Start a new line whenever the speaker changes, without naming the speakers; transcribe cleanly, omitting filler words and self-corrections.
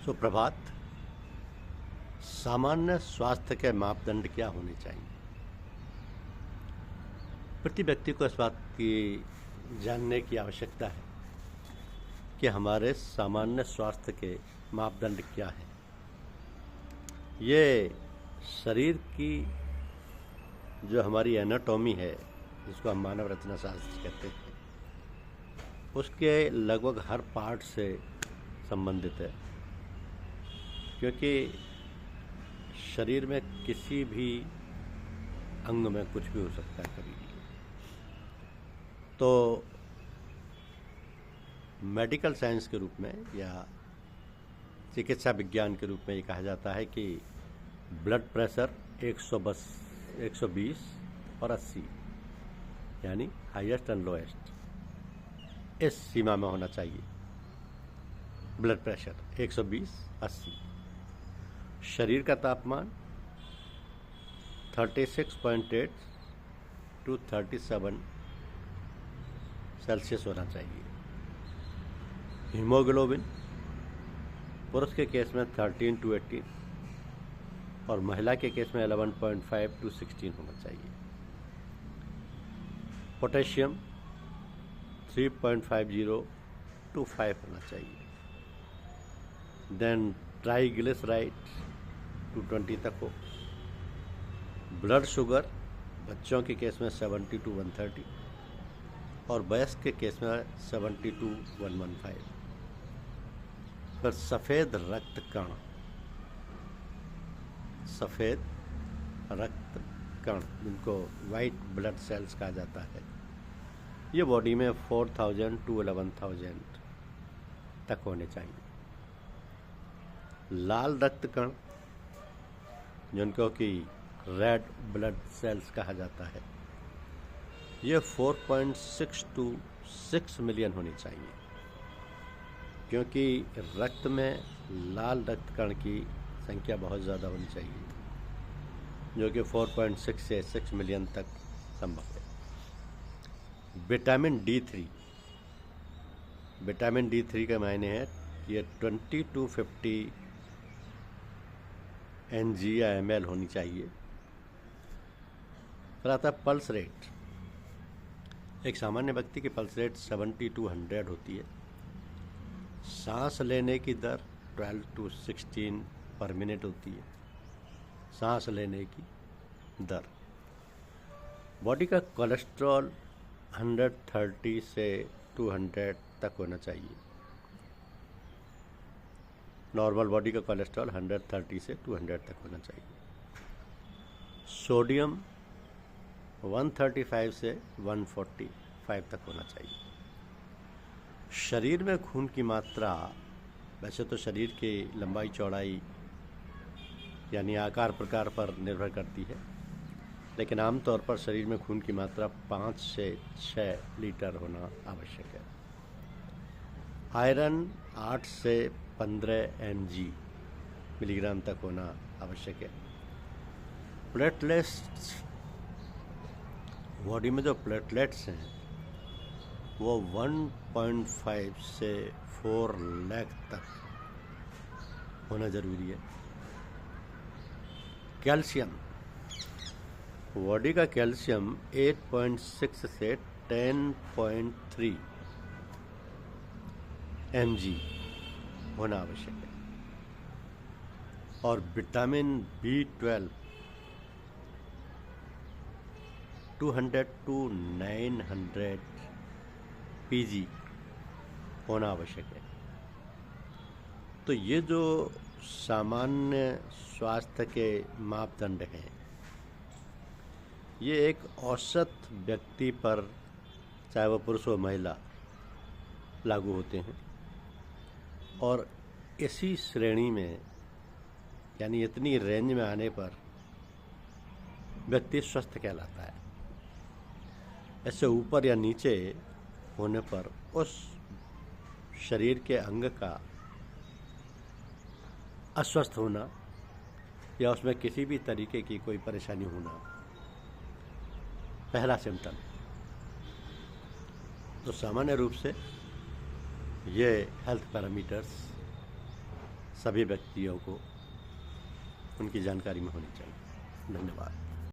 सुप्रभात। सामान्य स्वास्थ्य के मापदंड क्या होने चाहिए? प्रति व्यक्ति को इस बात की जानने की आवश्यकता है कि हमारे सामान्य स्वास्थ्य के मापदंड क्या हैं। ये शरीर की जो हमारी एनाटॉमी है, जिसको हम मानव रचना शास्त्र कहते हैं, उसके लगभग हर पार्ट से संबंधित है। क्योंकि शरीर में किसी भी अंग में कुछ भी हो सकता है कभी भी। तो मेडिकल साइंस के रूप में या चिकित्सा विज्ञान के रूप में ये कहा जाता है कि ब्लड प्रेशर 120 और 80 यानी हाईएस्ट एंड लोएस्ट, इस सीमा में होना चाहिए। Blood pressure 120-80। शरीर का तापमान 36.8 to 37 सेल्सियस होना चाहिए। हीमोग्लोबिन पुरुष के केस में 13 to 18 और महिला के केस में 11.5 to 16 होना चाहिए। पोटेशियम 3.50 to 5 होना चाहिए। देन ट्राइग्लिसराइड 220 तक हो। ब्लड शुगर बच्चों के केस में 70 to 130 और वयस्क के केस में 70 to 115। फिर सफ़ेद रक्त कण जिनको वाइट ब्लड सेल्स कहा जाता है, ये बॉडी में 4000 to 11000 तक होने चाहिए। लाल रक्त कण जिनको कि रेड ब्लड सेल्स कहा जाता है, ये 4.6 to 6 मिलियन होनी चाहिए। क्योंकि रक्त में लाल रक्त कण की संख्या बहुत ज़्यादा होनी चाहिए, जो कि 4.6 से 6 मिलियन तक संभव है। विटामिन D3 का मायने है ये 20 to 50 NG या ml होनी चाहिए। फिर आता है पल्स रेट। एक सामान्य व्यक्ति की पल्स रेट 70 to 100 होती है। सांस लेने की दर 12 to 16 पर मिनट होती है। सांस लेने की दर। बॉडी का कोलेस्ट्रॉल 130 से 200 तक होना चाहिए। नॉर्मल बॉडी का कोलेस्ट्रॉल 130 से 200 तक होना चाहिए। सोडियम 135 से 145 तक होना चाहिए। शरीर में खून की मात्रा, वैसे तो शरीर की लंबाई चौड़ाई यानी आकार प्रकार पर निर्भर करती है, लेकिन आमतौर पर शरीर में खून की मात्रा 5 से 6 लीटर होना आवश्यक है। आयरन 8 से 15 मिलीग्राम तक होना आवश्यक है। प्लेटलेट्स, बॉडी में जो प्लेटलेट्स हैं वो 1.5 से 4 लाख तक होना ज़रूरी है। कैल्शियम, बॉडी का कैल्शियम 8.6 से 10.3 mg होना आवश्यक है। और विटामिन B12 200 to 900 pg होना आवश्यक है। तो ये जो सामान्य स्वास्थ्य के मापदंड हैं, ये एक औसत व्यक्ति पर, चाहे वह पुरुष हो महिला, लागू होते हैं। और इसी श्रेणी में यानी इतनी रेंज में आने पर व्यक्ति स्वस्थ कहलाता है। ऐसे ऊपर या नीचे होने पर उस शरीर के अंग का अस्वस्थ होना या उसमें किसी भी तरीके की कोई परेशानी होना पहला सिम्टम है। तो सामान्य रूप से ये हेल्थ पैरामीटर्स सभी व्यक्तियों को उनकी जानकारी में होनी चाहिए। धन्यवाद।